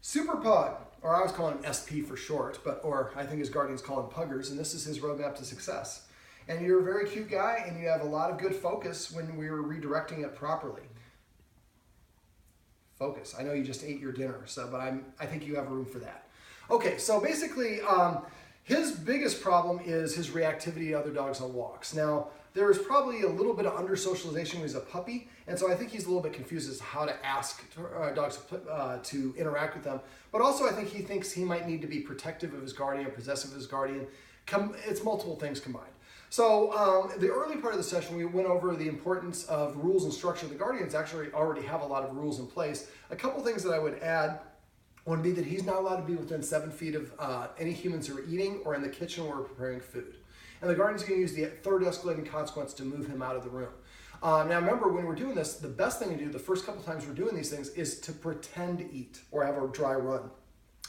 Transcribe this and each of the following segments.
Super Pug, or I always call him SP for short, or I think his guardians call him Puggers, and this is his roadmap to success. And you're a very cute guy, and you have a lot of good focus when we were redirecting it properly. Focus. I know you just ate your dinner, but I think you have room for that. Okay, so basically, his biggest problem is his reactivity to other dogs on walks. Now, there is probably a little bit of under-socialization when he's a puppy, and so I think he's a little bit confused as to how to ask dogs to interact with them. But also, I think he thinks he might need to be protective of his guardian, possessive of his guardian. It's multiple things combined. So the early part of the session, we went over the importance of rules and structure. The guardians actually already have a lot of rules in place. A couple things that I would add would be that he's not allowed to be within 7 feet of any humans who are eating or in the kitchen where we're preparing food. And the guardian's going to use the third escalating consequence to move him out of the room. Now remember, when we're doing this, the best thing to do the first couple times we're doing these things is to pretend to eat or have a dry run.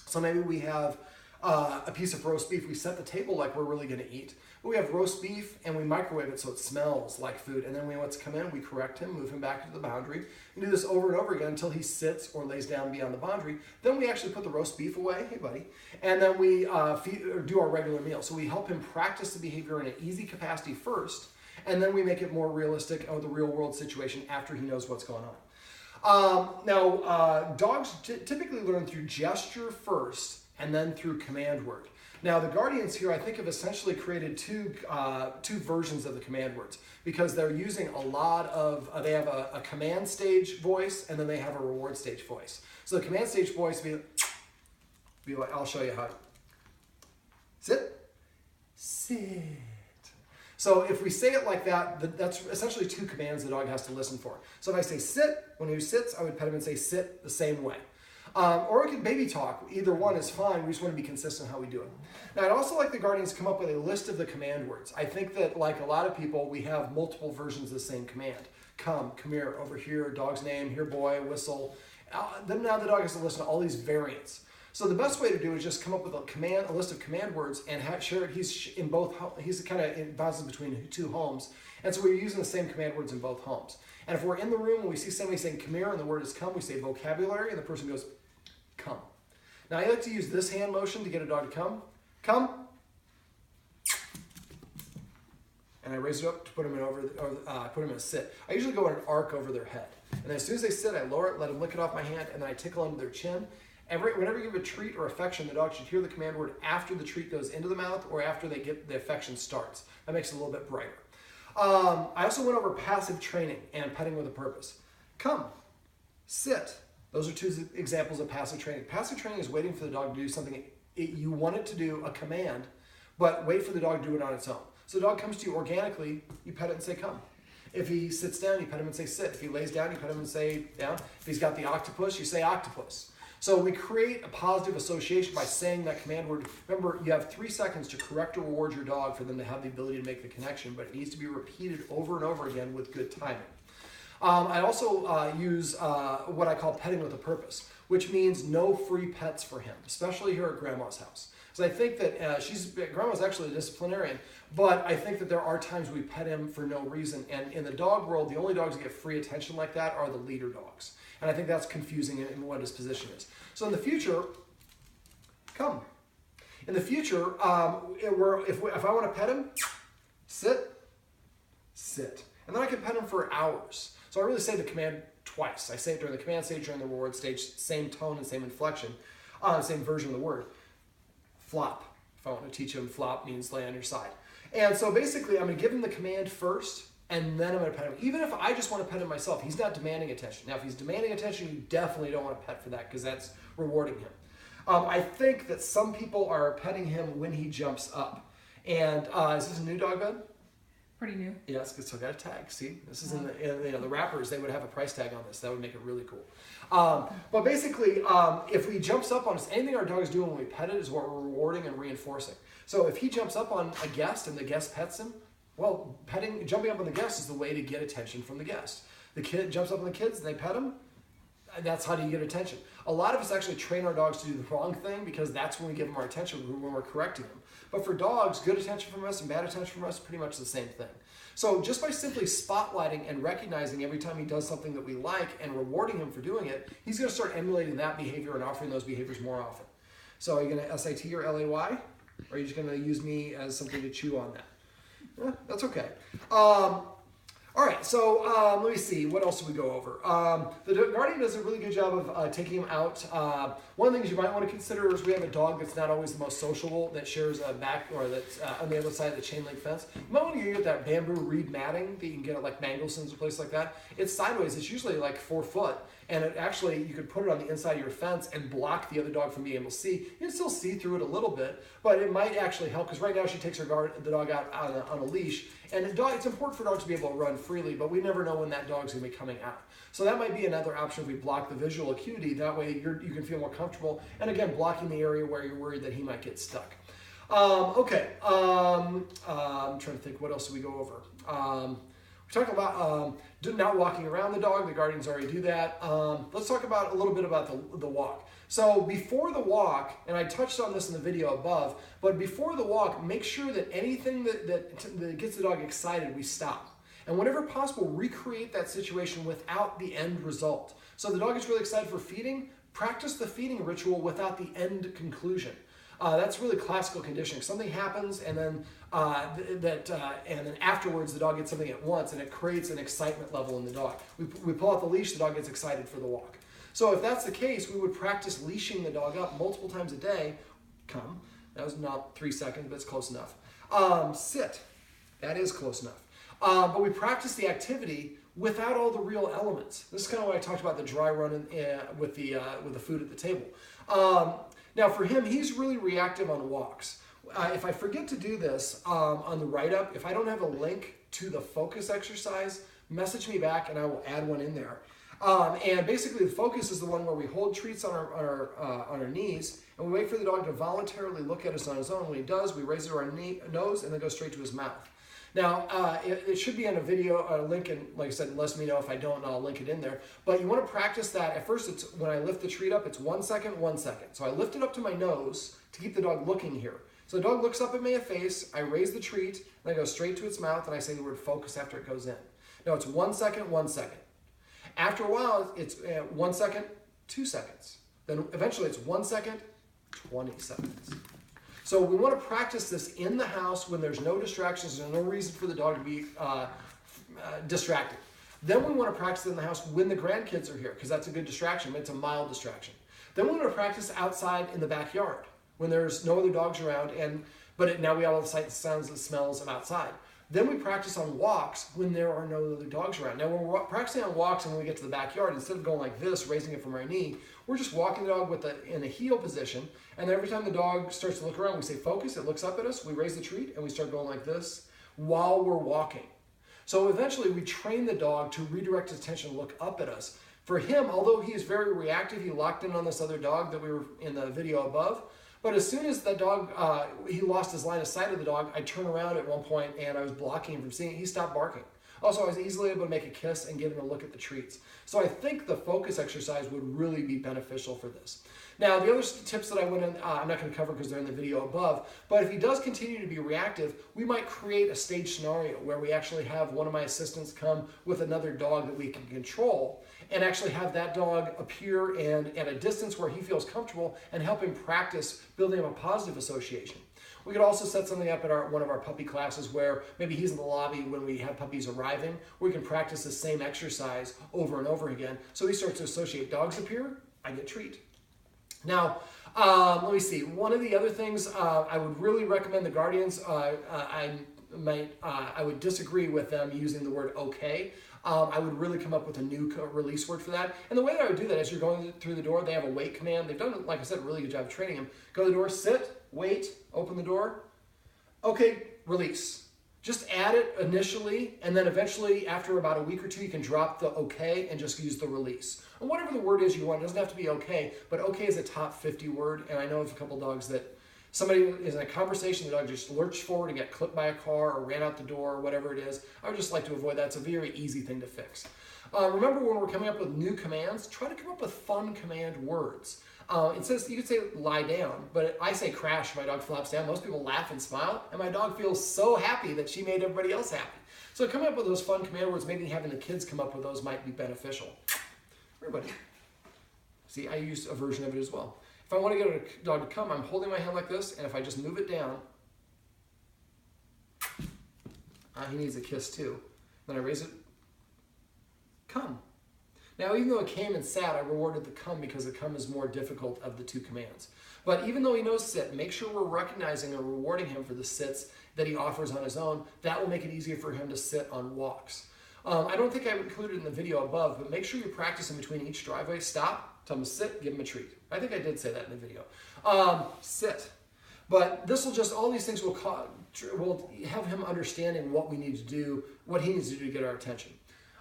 So maybe we have a piece of roast beef. We set the table like we're really going to eat. But we have roast beef and we microwave it so it smells like food. And then when he wants to come in, we correct him, move him back to the boundary, and do this over and over again until he sits or lays down beyond the boundary. Then we actually put the roast beef away, hey buddy, and then we do our regular meal. So we help him practice the behavior in an easy capacity first, and then we make it more realistic of the real world situation after he knows what's going on. Dogs typically learn through gesture first and then through command word. Now, the guardians here, I think, have essentially created two versions of the command words because they're using a lot of, they have a command stage voice and then they have a reward stage voice. So the command stage voice be like, I'll show you how. Sit. Sit. So if we say it like that, that's essentially 2 commands the dog has to listen for. So if I say sit, when he sits, I would pet him and say sit the same way. Or we can baby talk. Either one is fine. We just want to be consistent how we do it. Now, I'd also like the guardians to come up with a list of the command words. I think that, like a lot of people, we have multiple versions of the same command. Come here, over here, dog's name, here boy, whistle. Then now the dog has to listen to all these variants. So the best way to do it is just come up with a list of command words and share it. He's kind of bounces between 2 homes. And so we're using the same command words in both homes. And if we're in the room and we see somebody saying come here and the word is come, we say vocabulary and the person goes, come. Now I like to use this hand motion to get a dog to come. Come. And I raise it up to put them in a sit. I usually go in an arc over their head. And then as soon as they sit, I lower it, let them lick it off my hand, and then I tickle under their chin. Whenever you give a treat or affection, the dog should hear the command word after the treat goes into the mouth or after the affection starts. That makes it a little bit brighter. I also went over passive training and petting with a purpose. Come. Sit. Those are 2 examples of passive training. Passive training is waiting for the dog to do something you want it to do, a command, but wait for the dog to do it on its own. So the dog comes to you organically, you pet it and say come. If he sits down, you pet him and say sit. If he lays down, you pet him and say down. If he's got the octopus, you say octopus. So we create a positive association by saying that command word. Remember, you have 3 seconds to correct or reward your dog for them to have the ability to make the connection, but it needs to be repeated over and over again with good timing. I also use what I call petting with a purpose, which means no free pets for him, especially here at Grandma's house. So I think that Grandma's actually a disciplinarian, but I think that there are times we pet him for no reason. And in the dog world, the only dogs that get free attention like that are the leader dogs. And I think that's confusing in what his position is. So in the future, come. In the future, if I want to pet him, sit, sit. And then I can pet him for hours. So I really say the command twice. I say it during the command stage, during the reward stage, same tone and same inflection, same version of the word. Flop. If I want to teach him, flop means lay on your side. And so basically, I'm going to give him the command first, and then I'm going to pet him. Even if I just want to pet him myself, he's not demanding attention. Now, if he's demanding attention, you definitely don't want to pet for that because that's rewarding him. I think that some people are petting him when he jumps up. And is this a new dog bed? Pretty new. Yes, it's still got a tag. See, this is in the wrappers. They would have a price tag on this. That would make it really cool. But basically, if he jumps up on us, anything our dog is doing when we pet it is what we're rewarding and reinforcing. So if he jumps up on a guest and the guest pets him, well, jumping up on the guest is the way to get attention from the guest. The kid jumps up on the kids and they pet him. that's how do you get attention. A lot of us actually train our dogs to do the wrong thing because that's when we give them our attention, when we're correcting them. But for dogs, good attention from us and bad attention from us, pretty much the same thing. So just by simply spotlighting and recognizing every time he does something that we like and rewarding him for doing it, he's going to start emulating that behavior and offering those behaviors more often. So are you going to SIT or LAY? Or are you just going to use me as something to chew on that? That's okay. All right, so let me see, what else do we go over? The Guardian does a really good job of taking him out. One of the things you might want to consider is we have a dog that's not always the most sociable, that shares a back, or that's on the other side of the chain link fence. You might want to get that bamboo reed matting that you can get at like Mangelson's or place like that. It's sideways, it's usually like 4 foot, and it actually, you could put it on the inside of your fence and block the other dog from being able to see. You can still see through it a little bit, but it might actually help, because right now she takes the dog out on a leash, and it's important for dogs to be able to run freely, but we never know when that dog's going to be coming out. So that might be another option if we block the visual acuity. That way you can feel more comfortable, and again, blocking the area where you're worried that he might get stuck. Okay, I'm trying to think, what else do we go over? We talked about not walking around the dog. The Guardians already do that. Let's talk about a little bit about the walk. So before the walk, and I touched on this in the video above, but before the walk, make sure that anything that gets the dog excited, we stop. And whenever possible, recreate that situation without the end result. So the dog gets really excited for feeding, practice the feeding ritual without the end conclusion. That's really classical conditioning. Something happens, and then and then afterwards the dog gets something at once, and it creates an excitement level in the dog. We pull out the leash, the dog gets excited for the walk. So if that's the case, we would practice leashing the dog up multiple times a day. Come, that was not 3 seconds, but it's close enough. Sit, that is close enough. But we practice the activity without all the real elements. This is kind of what I talked about, the dry run with the food at the table. Now for him, he's really reactive on walks. If I forget to do this on the write-up, if I don't have a link to the focus exercise, message me back and I will add one in there. And basically the focus is the one where we hold treats on our knees and we wait for the dog to voluntarily look at us on his own. When he does, we raise it to our nose and then go straight to his mouth. Now, it should be on a video, a link, and like I said, let me know if I don't, and I'll link it in there. But you want to practice that. At first, it's when I lift the treat up, it's 1 second, 1 second. So I lift it up to my nose to keep the dog looking here. So the dog looks up at my face, I raise the treat, and I go straight to its mouth, and I say the word focus after it goes in. Now it's 1 second, 1 second. After a while, it's 1 second, 2 seconds. Then eventually it's 1 second, 20 seconds. So we want to practice this in the house when there's no distractions, there's no reason for the dog to be distracted. Then we want to practice it in the house when the grandkids are here, because that's a good distraction, but it's a mild distraction. Then we want to practice outside in the backyard when there's no other dogs around, but now we have all the sights, sounds, and smells of outside. Then we practice on walks when there are no other dogs around. Now, when we're practicing on walks and when we get to the backyard, instead of going like this, raising it from our knee, we're just walking the dog in a heel position. And every time the dog starts to look around, we say focus, it looks up at us, we raise the treat, and we start going like this while we're walking. So eventually we train the dog to redirect his attention and look up at us. For him, although he is very reactive, he locked in on this other dog that we were in the video above. But as soon as that dog, he lost his line of sight of the dog, I turned around at one point and I was blocking him from seeing it. He stopped barking. Also, I was easily able to make a kiss and give him a look at the treats. So I think the focus exercise would really be beneficial for this. Now, the other tips that I went in, I'm not going to cover because they're in the video above, but if he does continue to be reactive, we might create a stage scenario where we actually have one of my assistants come with another dog that we can control and actually have that dog appear and at a distance where he feels comfortable and help him practice building up a positive association. We could also set something up at one of our puppy classes where maybe he's in the lobby when we have puppies arriving. We can practice the same exercise over and over again. So he starts to associate. Dogs appear, I get treat. Now, let me see. One of the other things I would really recommend the Guardians, I would disagree with them using the word okay. I would really come up with a new release word for that. And the way that I would do that is you're going through the door, they have a wait command. They've done, like I said, a really good job of training him. Go to the door, sit, wait, open the door. Okay, release. Just add it initially, and then eventually, after about a week or two, you can drop the okay and just use the release. And whatever the word is you want, it doesn't have to be okay, but okay is a top 50 word, and I know of a couple dogs that somebody is in a conversation, the dog just lurched forward and got clipped by a car or ran out the door or whatever it is. I would just like to avoid that. It's a very easy thing to fix. Remember when we're coming up with new commands, try to come up with fun command words. It says, you could say lie down, but I say crash, my dog flops down. Most people laugh and smile, and my dog feels so happy that she made everybody else happy. So coming up with those fun command words, maybe having the kids come up with those might be beneficial. Everybody. See, I used a version of it as well. If I want to get a dog to come, I'm holding my hand like this, and if I just move it down, he needs a kiss too. Then I raise it, come. Now, even though it came and sat, I rewarded the come because the come is more difficult of the two commands. But even though he knows sit, make sure we're recognizing and rewarding him for the sits that he offers on his own. That will make it easier for him to sit on walks. I don't think I included in the video above, but make sure you practice in between each driveway. Stop, tell him to sit, give him a treat. I think I did say that in the video. Sit. But this will just, all these things will have him understanding what we need to do, what he needs to do to get our attention.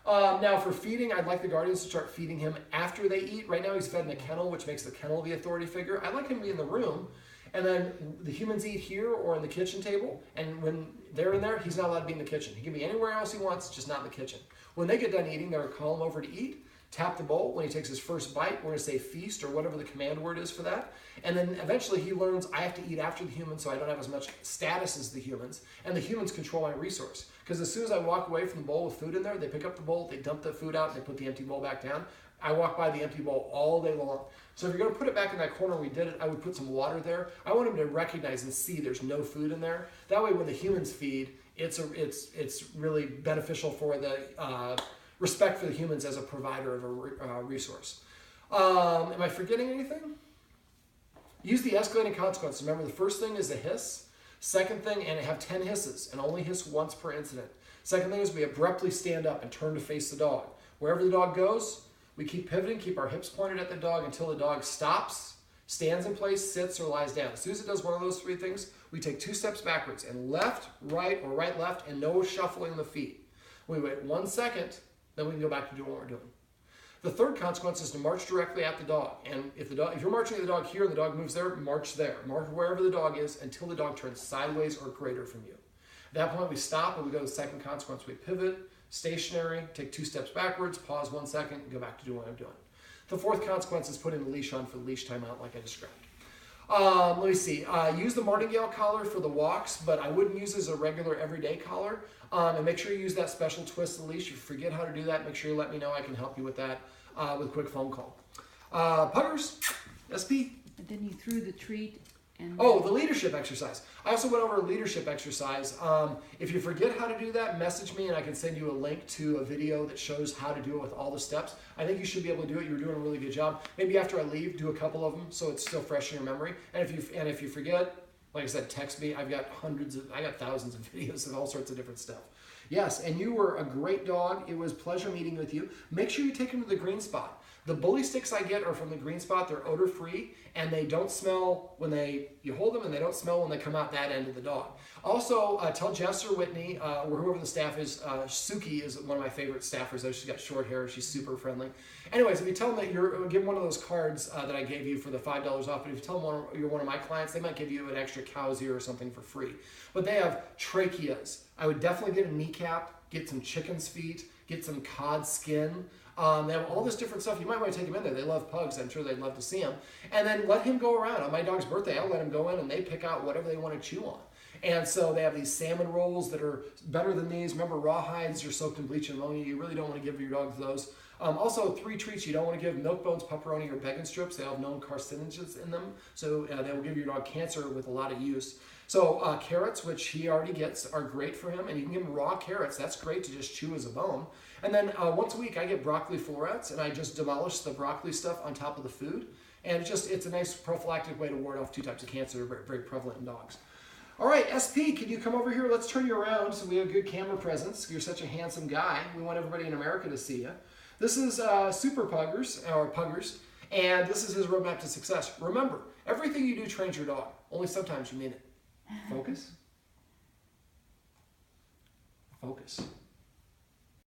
Now for feeding, I'd like the guardians to start feeding him after they eat. Right now he's fed in a kennel, which makes the kennel the authority figure. I'd like him to be in the room, and then the humans eat here or on the kitchen table, and when they're in there, he's not allowed to be in the kitchen. He can be anywhere else he wants, just not in the kitchen. When they get done eating, they're going to call him over to eat, tap the bowl. When he takes his first bite, we're going to say feast or whatever the command word is for that. And then eventually he learns I have to eat after the humans so I don't have as much status as the humans. And the humans control my resource. Because as soon as I walk away from the bowl with food in there, they pick up the bowl, they dump the food out, they put the empty bowl back down. I walk by the empty bowl all day long. So if you're going to put it back in that corner we did it, I would put some water there. I want him to recognize and see there's no food in there. That way when the humans feed, it's really beneficial for the respect for the humans as a provider of a resource. Am I forgetting anything? Use the escalating consequences. Remember, the first thing is a hiss. Second thing, and have 10 hisses, and only hiss once per incident. Second thing is we abruptly stand up and turn to face the dog. Wherever the dog goes, we keep pivoting, keep our hips pointed at the dog until the dog stops, stands in place, sits, or lies down. As soon as it does one of those three things, we take 2 steps backwards, and left, right, or right, left, and no shuffling the feet. We wait 1 second, then we can go back to doing what we're doing. The third consequence is to march directly at the dog. And if you're marching at the dog here and the dog moves there, march there. March wherever the dog is until the dog turns sideways or greater from you. At that point, we stop and we go to the second consequence. We pivot, stationary, take 2 steps backwards, pause 1 second, and go back to doing what I'm doing. The fourth consequence is putting the leash on for the leash timeout like I described. Let me see. Use the martingale collar for the walks, but I wouldn't use it as a regular everyday collar. And make sure you use that special twist of the leash. If you forget how to do that, make sure you let me know. I can help you with that with a quick phone call. Puggers, SP. And then you threw the treat. And oh, the leadership exercise. I also went over a leadership exercise. If you forget how to do that, message me and I can send you a link to a video that shows how to do it with all the steps. I think you should be able to do it. You're doing a really good job. Maybe after I leave, do a couple of them so it's still fresh in your memory. And if you forget, like I said, text me. I got thousands of videos of all sorts of different stuff. Yes, and you were a great dog. It was a pleasure meeting with you. Make sure you take him to the green spot. The bully sticks I get are from the green spot. They're odor-free, and they don't smell when you hold them, and they don't smell when they come out that end of the dog. Also, tell Jess or Whitney, or whoever the staff is, Suki is one of my favorite staffers, though she's got short hair. She's super friendly. Anyways, if you tell them that give them one of those cards that I gave you for the $5 off, but if you tell them you're one of my clients, they might give you an extra cow's ear or something for free. But they have tracheas. I would definitely get a kneecap, get some chicken's feet, get some cod skin. They have all this different stuff. You might want to take them in there. They love pugs. I'm sure they'd love to see them. And then let him go around. On my dog's birthday, I'll let him go in and they pick out whatever they want to chew on. And so they have these salmon rolls that are better than these. Remember, rawhides are soaked in bleach and ammonia. You really don't want to give your dog those. Also, 3 treats you don't want to give: milk bones, pepperoni, or bacon strips. They all have known carcinogens in them. So they will give your dog cancer with a lot of use. So carrots, which he already gets, are great for him. And you can give him raw carrots. That's great to just chew as a bone. And then once a week, I get broccoli florets, and I just demolish the broccoli stuff on top of the food. And it's a nice prophylactic way to ward off 2 types of cancer that are very, very prevalent in dogs. All right, SP, can you come over here? Let's turn you around so we have good camera presence. You're such a handsome guy. We want everybody in America to see you. This is Super Puggers, or Puggers, and this is his roadmap to success. Remember, everything you do trains your dog. Only sometimes you mean it. Focus. Focus.